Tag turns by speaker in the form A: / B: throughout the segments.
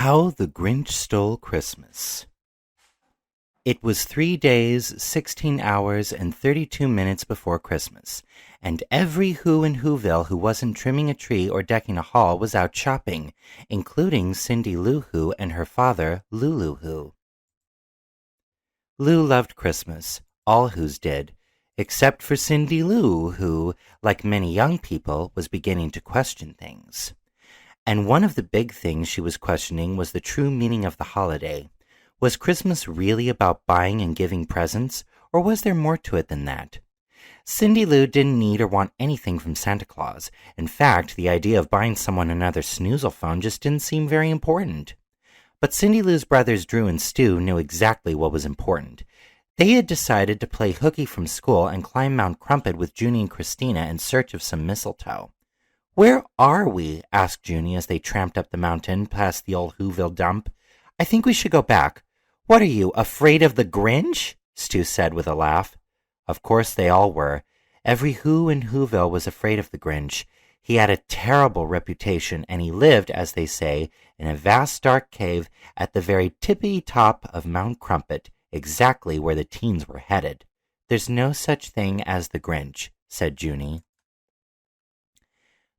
A: How the Grinch Stole Christmas. It was 3 days, 16 hours, and 32 minutes before Christmas, and every Who in Whoville who wasn't trimming a tree or decking a hall was out shopping, including Cindy Lou Who and her father, Lulu Who. Lou loved Christmas, all Whos did, except for Cindy Lou, who, like many young people, was beginning to question things. And one of the big things she was questioning was the true meaning of the holiday. Was Christmas really about buying and giving presents, or was there more to it than that? Cindy Lou didn't need or want anything from Santa Claus. In fact, the idea of buying someone another snoozle phone just didn't seem very important. But Cindy Lou's brothers Drew and Stu knew exactly what was important. They had decided to play hooky from school and climb Mount Crumpet with Junie and Christina in search of some mistletoe. "Where are we?" asked Junie as they tramped up the mountain past the old Whoville dump. "I think we should go back." "What are you, afraid of the Grinch?" Stu said with a laugh. Of course they all were. Every Who in Whoville was afraid of the Grinch. He had a terrible reputation, and he lived, as they say, in a vast dark cave at the very tippy top of Mount Crumpet, exactly where the teens were headed. "There's no such thing as the Grinch," said Junie.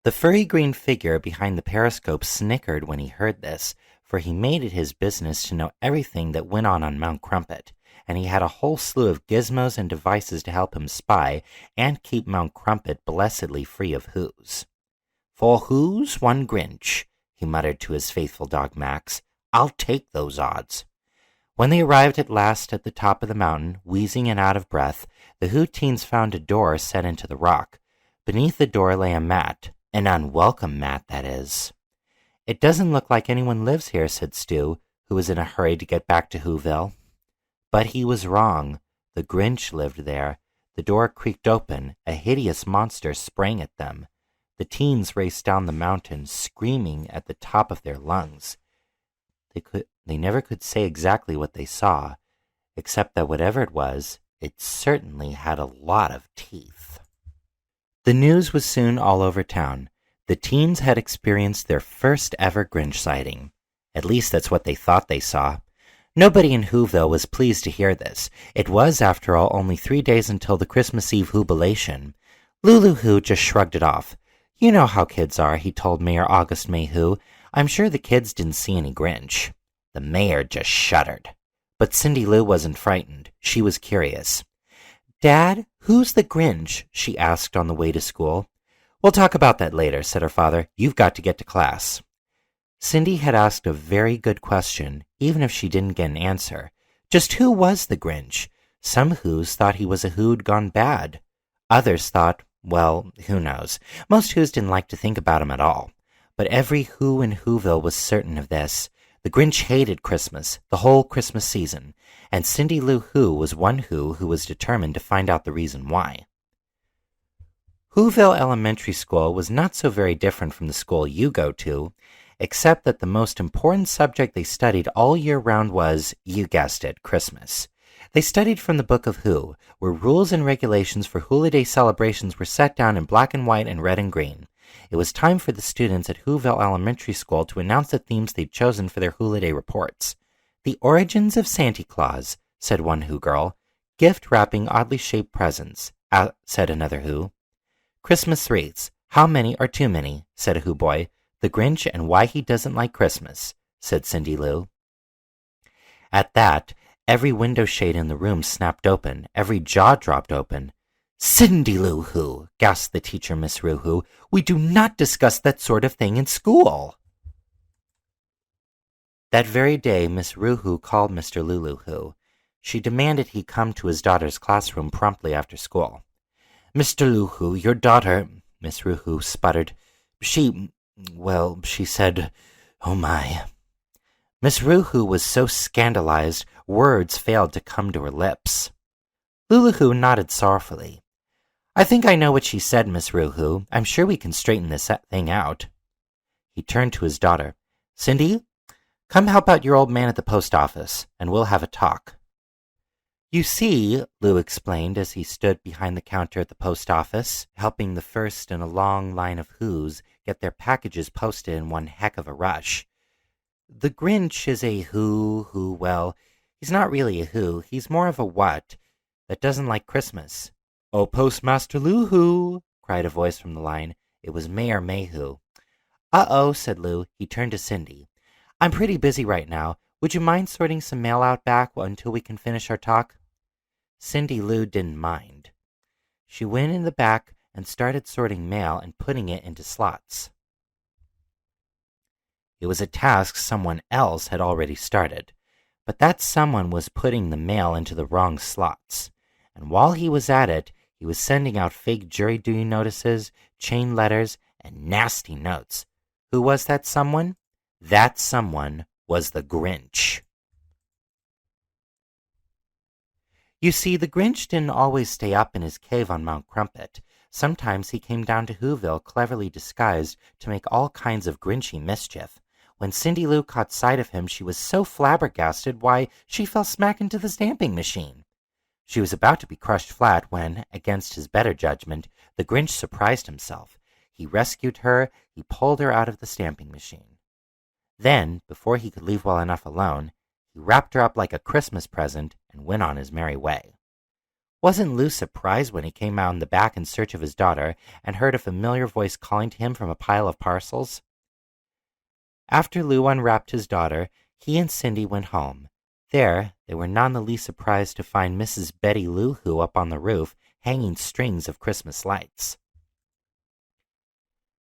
A: The furry green figure behind the periscope snickered when he heard this, for he made it his business to know everything that went on Mount Crumpet, and he had a whole slew of gizmos and devices to help him spy and keep Mount Crumpet blessedly free of Whos. "4 Whos, 1 Grinch," he muttered to his faithful dog Max. "I'll take those odds." When they arrived at last at the top of the mountain, wheezing and out of breath, the Who teens found a door set into the rock. Beneath the door lay a mat. An unwelcome mat, that is. "It doesn't look like anyone lives here," said Stu, who was in a hurry to get back to Whoville. But he was wrong. The Grinch lived there. The door creaked open. A hideous monster sprang at them. The teens raced down the mountain, screaming at the top of their lungs. They never could say exactly what they saw, except that whatever it was, it certainly had a lot of teeth. The news was soon all over town. The teens had experienced their first ever Grinch sighting. At least that's what they thought they saw. Nobody in Whoville was pleased to hear this. It was, after all, only 3 days until the Christmas Eve Whobilation. Lulu Who just shrugged it off. "You know how kids are," he told Mayor August May Who. "I'm sure the kids didn't see any Grinch." The mayor just shuddered. But Cindy Lou wasn't frightened. She was curious. "Dad, who's the Grinch?" she asked on the way to school. "We'll talk about that later," said her father. "You've got to get to class." Cindy had asked a very good question, even if she didn't get an answer. Just who was the Grinch? Some Whos thought he was a Who'd gone bad. Others thought, well, who knows. Most Whos didn't like to think about him at all. But every Who in Whoville was certain of this. The Grinch hated Christmas, the whole Christmas season, and Cindy Lou Who was one who was determined to find out the reason why. Whoville Elementary School was not so very different from the school you go to, except that the most important subject they studied all year round was, you guessed it, Christmas. They studied from the Book of Who, where rules and regulations for holiday celebrations were set down in black and white and red and green. It was time for the students at Whoville Elementary School to announce the themes they'd chosen for their holiday reports. "The origins of Santa Claus," said one Who girl. "Gift wrapping oddly shaped presents," said another Who. "Christmas wreaths. How many are too many?" said a Who boy. "The Grinch and why he doesn't like Christmas," said Cindy Lou. At that, every window shade in the room snapped open, every jaw dropped open. "Cindy Lou Who," gasped the teacher, Miss Roo Who, "we do not discuss that sort of thing in school." That very day, Miss Roo Who called Mr. Lulu Who. She demanded he come to his daughter's classroom promptly after school. "Mr. Lou Who, your daughter," Miss Roo Who sputtered. She said, oh my." Miss Roo Who was so scandalized, words failed to come to her lips. Lulu Who nodded sorrowfully. "I think I know what she said, Miss Roo Who. I'm sure we can straighten this thing out." He turned to his daughter. "Cindy, come help out your old man at the post office, and we'll have a talk." "You see," Lou explained as he stood behind the counter at the post office, helping the first in a long line of Whos get their packages posted in one heck of a rush. The Grinch is a well, he's not really a who, he's more of a what that doesn't like Christmas. Oh, Postmaster Lou-Hoo, cried a voice from the line. It was Mayor Mayhew. Uh-oh, said Lou. He turned to Cindy. I'm pretty busy right now. Would you mind sorting some mail out back until we can finish our talk? Cindy Lou didn't mind. She went in the back and started sorting mail and putting it into slots. It was a task someone else had already started, but that someone was putting the mail into the wrong slots. And while he was at it, he was sending out fake jury duty notices, chain letters, and nasty notes. Who was that someone? That someone was the Grinch. You see, the Grinch didn't always stay up in his cave on Mount Crumpet. Sometimes he came down to Whoville cleverly disguised to make all kinds of Grinchy mischief. When Cindy Lou caught sight of him, she was so flabbergasted, why, she fell smack into the stamping machine. She was about to be crushed flat when, against his better judgment, the Grinch surprised himself. He rescued her, he pulled her out of the stamping machine. Then, before he could leave well enough alone, he wrapped her up like a Christmas present and went on his merry way. Wasn't Lou surprised when he came out in the back in search of his daughter and heard a familiar voice calling to him from a pile of parcels? After Lou unwrapped his daughter, he and Cindy went home. There, they were none the least surprised to find Mrs. Betty Lou-Hoo up on the roof, hanging strings of Christmas lights.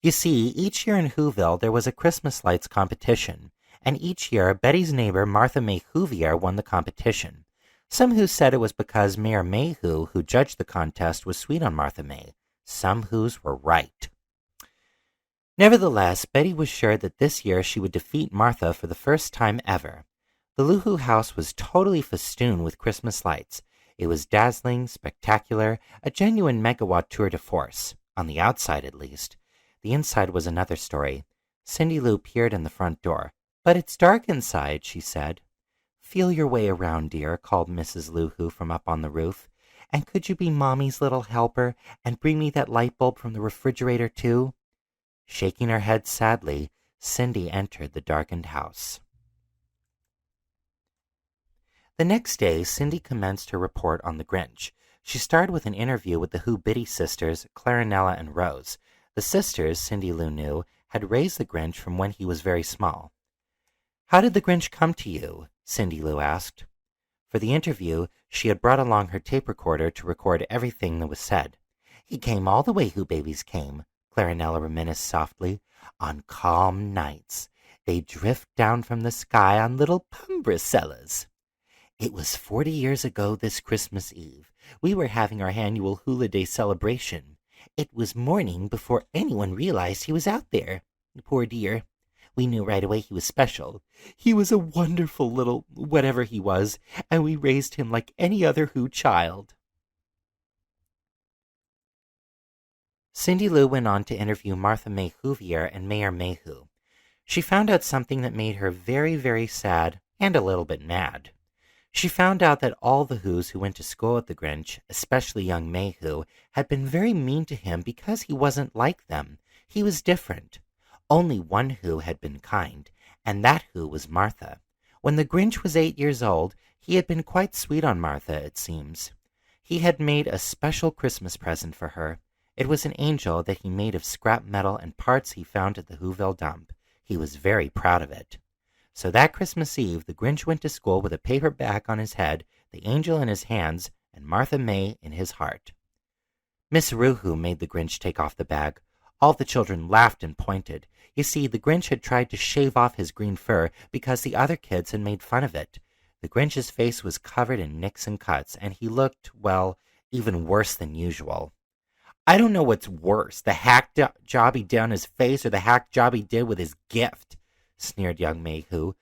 A: You see, each year in Whoville there was a Christmas lights competition, and each year Betty's neighbor Martha May Whovier won the competition. Some Who said it was because Mayor Mayhew, who judged the contest, was sweet on Martha May. Some Whos were right. Nevertheless, Betty was sure that this year she would defeat Martha for the first time ever. The Lou-Hoo house was totally festooned with Christmas lights. It was dazzling, spectacular, a genuine megawatt tour de force, on the outside at least. The inside was another story. Cindy Lou peered in the front door. But it's dark inside, she said. Feel your way around, dear, called Mrs. Lou-Hoo from up on the roof. And could you be Mommy's little helper and bring me that light bulb from the refrigerator, too? Shaking her head sadly, Cindy entered the darkened house. The next day, Cindy commenced her report on the Grinch. She started with an interview with the Who Biddy sisters, Clarinella and Rose. The sisters, Cindy Lou knew, had raised the Grinch from when he was very small. How did the Grinch come to you? Cindy Lou asked. For the interview, she had brought along her tape recorder to record everything that was said. He came all the way Who babies came, Clarinella reminisced softly. On calm nights, they drift down from the sky on little umbrellas. It was 40 years ago this Christmas Eve. We were having our annual Hula Day celebration. It was morning before anyone realized he was out there. Poor dear. We knew right away he was special. He was a wonderful little whatever he was, and we raised him like any other Who child. Cindy Lou went on to interview Martha May Whovier and Mayor Mayhew. She found out something that made her very, very sad and a little bit mad. She found out that all the Whos who went to school with the Grinch, especially young Mayhew, had been very mean to him because he wasn't like them. He was different. Only one Who had been kind, and that Who was Martha. When the Grinch was 8 years old, he had been quite sweet on Martha, it seems. He had made a special Christmas present for her. It was an angel that he made of scrap metal and parts he found at the Whoville dump. He was very proud of it. So that Christmas Eve, the Grinch went to school with a paper bag on his head, the angel in his hands, and Martha May in his heart. Miss Lou-Hoo made the Grinch take off the bag. All the children laughed and pointed. You see, the Grinch had tried to shave off his green fur because the other kids had made fun of it. The Grinch's face was covered in nicks and cuts, and he looked, well, even worse than usual. I don't know what's worse, the hack job he did on his face or the hack job he did with his gift, sneered young Mayhew,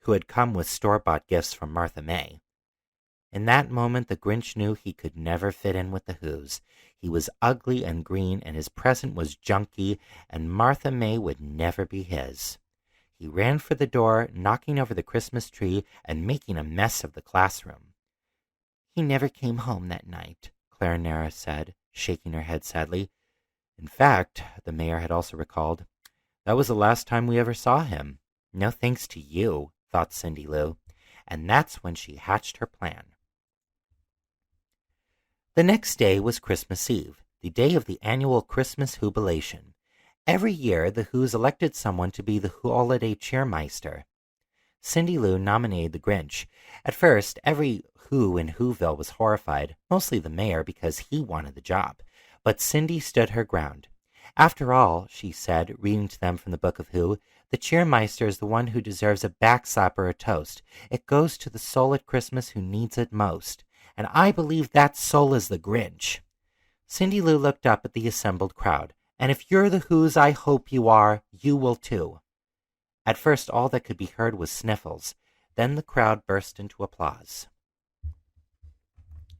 A: who had come with store-bought gifts from Martha May. In that moment, the Grinch knew he could never fit in with the Whos. He was ugly and green, and his present was junky, and Martha May would never be his. He ran for the door, knocking over the Christmas tree and making a mess of the classroom. He never came home that night, Clarinella said, shaking her head sadly. In fact, the mayor had also recalled, that was the last time we ever saw him. No thanks to you, thought Cindy Lou, and that's when she hatched her plan. The next day was Christmas Eve, the day of the annual Christmas jubilation. Every year, the Who's elected someone to be the holiday cheermeister. Cindy Lou nominated the Grinch. At first, every Who in Whoville was horrified, mostly the mayor because he wanted the job. But Cindy stood her ground. After all, she said, reading to them from the Book of Who, the cheermeister is the one who deserves a backslap or a toast. It goes to the soul at Christmas who needs it most. And I believe that soul is the Grinch. Cindy Lou looked up at the assembled crowd. And if you're the Who's I hope you are, you will too. At first all that could be heard was sniffles. Then the crowd burst into applause.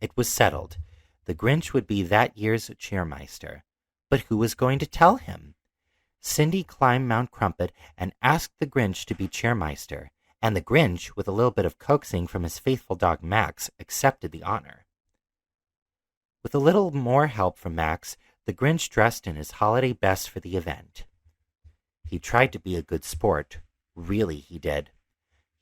A: It was settled. The Grinch would be that year's cheermeister. But who was going to tell him? Cindy climbed Mount Crumpet and asked the Grinch to be cheermeister, and the Grinch, with a little bit of coaxing from his faithful dog Max, accepted the honor. With a little more help from Max, the Grinch dressed in his holiday best for the event. He tried to be a good sport. Really, he did.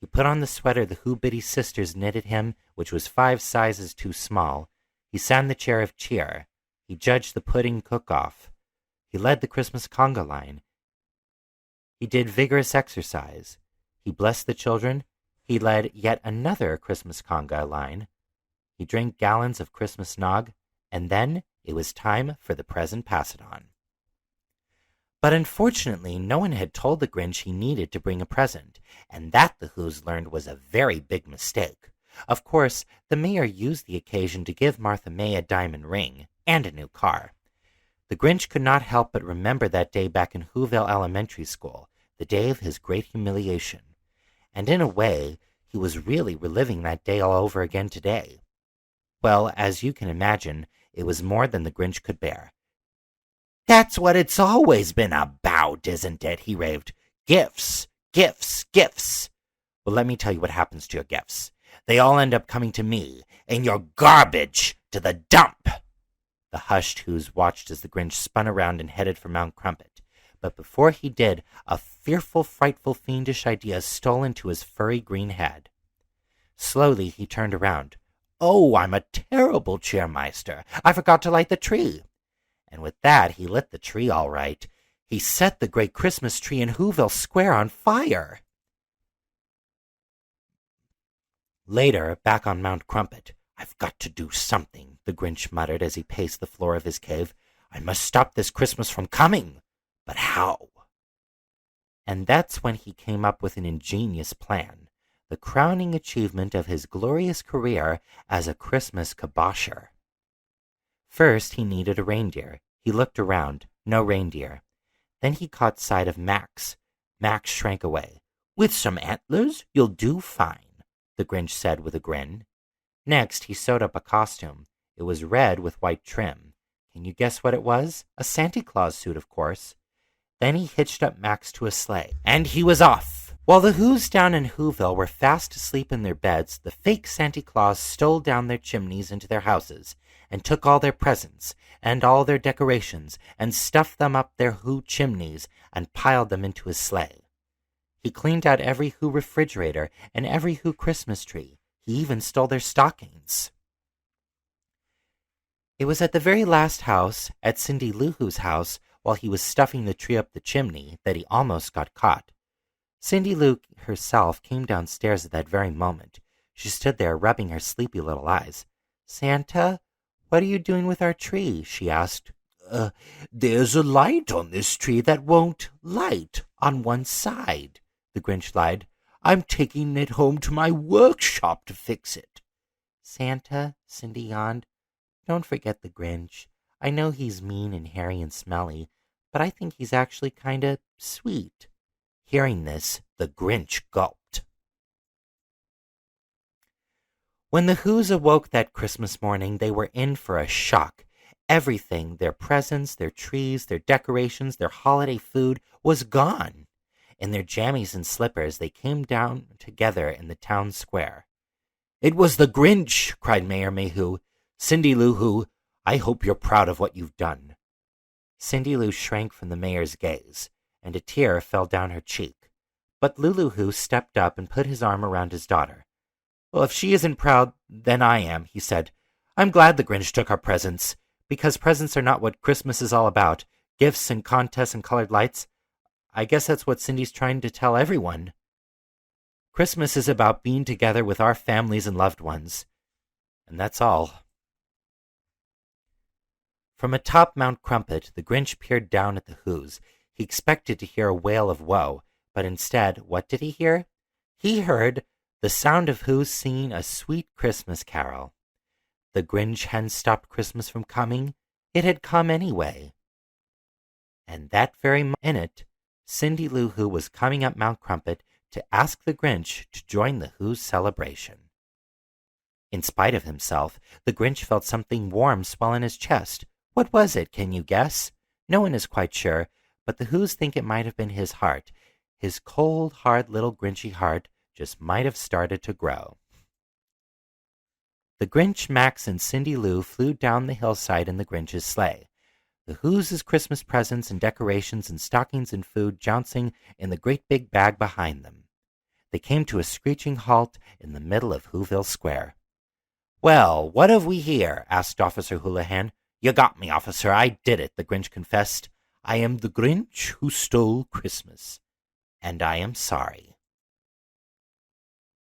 A: He put on the sweater the Who Biddy sisters knitted him, which was 5 sizes too small. He sat in the chair of cheer. He judged the pudding cook-off. He led the Christmas conga line. He did vigorous exercise. He blessed the children. He led yet another Christmas conga line. He drank gallons of Christmas nog, and then it was time for the present pass-it-on. But unfortunately, no one had told the Grinch he needed to bring a present, and that the Who's learned was a very big mistake. Of course, the mayor used the occasion to give Martha May a diamond ring and a new car. The Grinch could not help but remember that day back in Whoville Elementary School, the day of his great humiliation. And in a way, he was really reliving that day all over again today. Well, as you can imagine, it was more than the Grinch could bear. "That's what it's always been about, isn't it?" he raved. "Gifts, gifts, gifts. Well, let me tell you what happens to your gifts. They all end up coming to me, and your garbage to the dump." The hushed Who's watched as the Grinch spun around and headed for Mount Crumpet. But before he did, a fearful, frightful, fiendish idea stole into his furry green head. Slowly he turned around. "Oh, I'm a terrible cheermeister. I forgot to light the tree." And with that, he lit the tree all right. He set the great Christmas tree in Whoville Square on fire. Later, back on Mount Crumpet, "I've got to do something," the Grinch muttered as he paced the floor of his cave. "I must stop this Christmas from coming. But how?" And that's when he came up with an ingenious plan, the crowning achievement of his glorious career as a Christmas kibosher. First, he needed a reindeer. He looked around. No reindeer. Then he caught sight of Max. Max shrank away. "With some antlers, you'll do fine," the Grinch said with a grin. Next, he sewed up a costume. It was red with white trim. Can you guess what it was? A Santa Claus suit, of course. Then he hitched up Max to a sleigh, and he was off. While the Who's down in Whoville were fast asleep in their beds, the fake Santa Claus stole down their chimneys into their houses, and took all their presents, and all their decorations, and stuffed them up their Who chimneys, and piled them into his sleigh. He cleaned out every Who refrigerator, and every Who Christmas tree. He even stole their stockings. It was at the very last house, at Cindy Lou Who's house, while he was stuffing the tree up the chimney, that he almost got caught. Cindy Lou herself came downstairs at that very moment. She stood there rubbing her sleepy little eyes. "Santa, what are you doing with our tree?" she asked. There's a light on this tree that won't light on one side," the Grinch lied. "I'm taking it home to my workshop to fix it." "Santa," Cindy yawned, "don't forget the Grinch. I know he's mean and hairy and smelly, but I think he's actually kinda sweet." Hearing this, the Grinch gulped. When the Who's awoke that Christmas morning, they were in for a shock. Everything, their presents, their trees, their decorations, their holiday food, was gone. In their jammies and slippers, they came down together in the town square. "It was the Grinch!" cried Mayor Mayhew. "Cindy Lou Who, I hope you're proud of what you've done." Cindy Lou shrank from the mayor's gaze, and a tear fell down her cheek. But Lulu Who stepped up and put his arm around his daughter. "Well, if she isn't proud, then I am," he said. "I'm glad the Grinch took our presents, because presents are not what Christmas is all about. Gifts and contests and colored lights. I guess that's what Cindy's trying to tell everyone. Christmas is about being together with our families and loved ones. And that's all." From atop Mount Crumpet, the Grinch peered down at the Whos. He expected to hear a wail of woe, but instead, what did he hear? He heard the sound of Whos singing a sweet Christmas carol. The Grinch hadn't stopped Christmas from coming. It had come anyway. And that very minute, Cindy Lou Who was coming up Mount Crumpet to ask the Grinch to join the Who's celebration. In spite of himself, the Grinch felt something warm swell in his chest. What was it, can you guess? No one is quite sure, but the Whos think it might have been his heart. His cold, hard little Grinchy heart just might have started to grow. The Grinch, Max, and Cindy Lou flew down the hillside in the Grinch's sleigh. The Whos' Christmas presents and decorations and stockings and food jouncing in the great big bag behind them. They came to a screeching halt in the middle of Whoville Square. "Well, what have we here?" asked Officer Houlihan. "You got me, officer. I did it," the Grinch confessed. "I am the Grinch who stole Christmas, and I am sorry."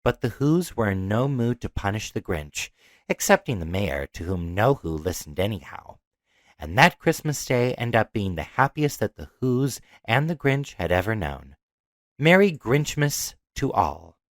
A: But the Whos were in no mood to punish the Grinch, excepting the mayor, to whom no Who listened anyhow. And that Christmas Day ended up being the happiest that the Whos and the Grinch had ever known. Merry Grinchmas to all.